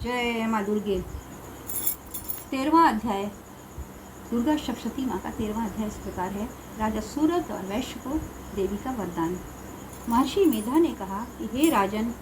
जय माँ दुर्गे। 13वां अध्याय दुर्गा सप्तशती माँ का 13वां अध्याय इस प्रकार है। राजा सूरत और वैश्य को देवी का वरदान। महर्षि मेधा ने कहा कि हे राजन,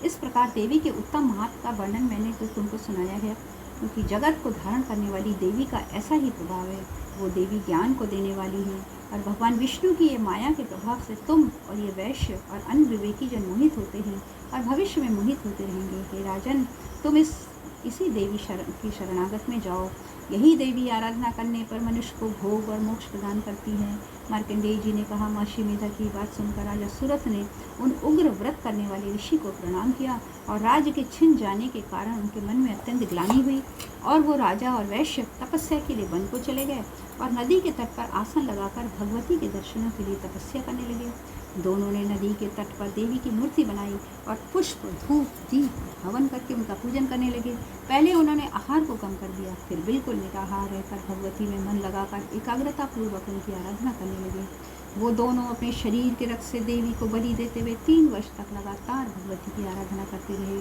इस प्रकार देवी के उत्तम महत्व का वर्णन मैंने तो तुमको सुनाया है, क्योंकि जगत को धारण करने वाली देवी का ऐसा ही प्रभाव है। वो देवी ज्ञान को देने वाली है और भगवान विष्णु की ये माया के प्रभाव से तुम और ये वैश्य और अन्य विवेकी जन मोहित होते हैं और भविष्य में मोहित होते रहेंगे। हे राजन, तुम इसी देवी की शरणागत में जाओ। यही देवी आराधना करने पर मनुष्य को भोग और मोक्ष प्रदान करती है। मार्कंडेय जी ने कहा। महर्षि मेधा की बात सुनकर राजा सूरत ने उन उग्र व्रत करने वाले ऋषि को प्रणाम किया और राज्य के छिन जाने के कारण उनके मन में अत्यंत ग्लानि हुई और वो राजा और वैश्य तपस्या के लिए वन को चले गए और नदी के तट पर आसन लगाकर भगवती के दर्शनों के लिए तपस्या करने लगे। दोनों ने नदी के तट पर देवी की मूर्ति बनाई और पुष्प, धूप, दीप हवन करके उनका पूजन करने लगे। पहले उन्होंने आहार को कम कर दिया, फिर बिल्कुल निराहार रहकर भगवती में मन लगाकर एकाग्रता पूर्वक उनकी आराधना करने लगे। वो दोनों अपने शरीर के रक्त से देवी को बलि देते हुए 3 वर्ष तक लगातार भगवती की आराधना करते रहे।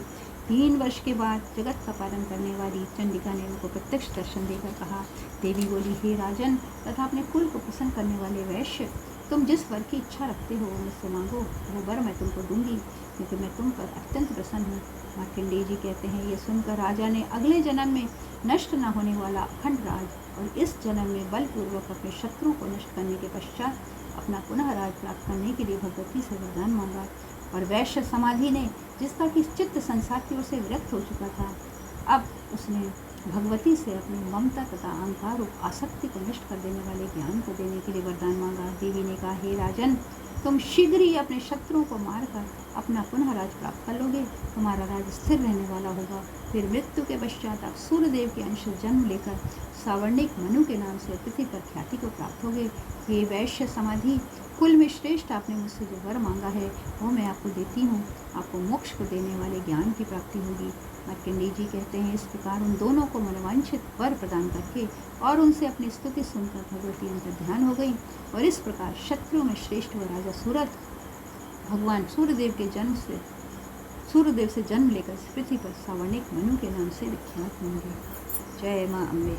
3 वर्ष के बाद जगत का पालन करने वाली चंडिका ने उनको प्रत्यक्ष दर्शन देकर कहा। देवी बोली, हे राजन तथा अपने कुल को प्रसन्न करने वाले वैश्य, तुम जिस वर की इच्छा रखते हो मुझसे मांगो, वो वर मैं तुमको दूंगी, क्योंकि मैं तुम पर अत्यंत प्रसन्न हूँ। मार्कंडेय जी कहते हैं, ये सुनकर राजा ने अगले जन्म में नष्ट न होने वाला अखंड राज और इस जन्म में बलपूर्वक अपने शत्रु को नष्ट करने के पश्चात अपना पुनः राज प्राप्त करने के लिए भगवती से वरदान मांगा। और वैश्य समाधि ने, जिसका कि चित्त संसार की ओर से विरक्त हो चुका था, अब उसने भगवती से अपनी ममता तथा अहंकार और आसक्ति को नष्ट कर देने वाले ज्ञान को देने के लिए वरदान मांगा। देवी ने कहा, हे राजन, तुम शीघ्र ही अपने शत्रुओं को मारकर अपना पुनः राज प्राप्त कर लोगे। तुम्हारा राज स्थिर रहने वाला होगा। फिर मृत्यु के पश्चात आप सूर्यदेव के अंश जन्म लेकर सावर्णिक मनु के नाम से पृथ्वी पर ख्याति को प्राप्त होगे। ये वैश्य समाधि, कुल में श्रेष्ठ आपने मुझसे जो वर मांगा है वो मैं आपको देती हूँ। आपको मोक्ष को देने वाले ज्ञान की प्राप्ति होगी। मार्कंडेय जी कहते हैं, इस प्रकार उन दोनों को मनवांछित वर प्रदान करके और उनसे अपनी स्तुति सुनकर भगवती अंतर ध्यान हो गई। और इस प्रकार शत्रु में श्रेष्ठ व राजा सूरत भगवान सूर्यदेव से जन्म लेकर पृथ्वी पर सावर्णिक मनु के नाम से विख्यात होंगे। जय माँ अम्बे।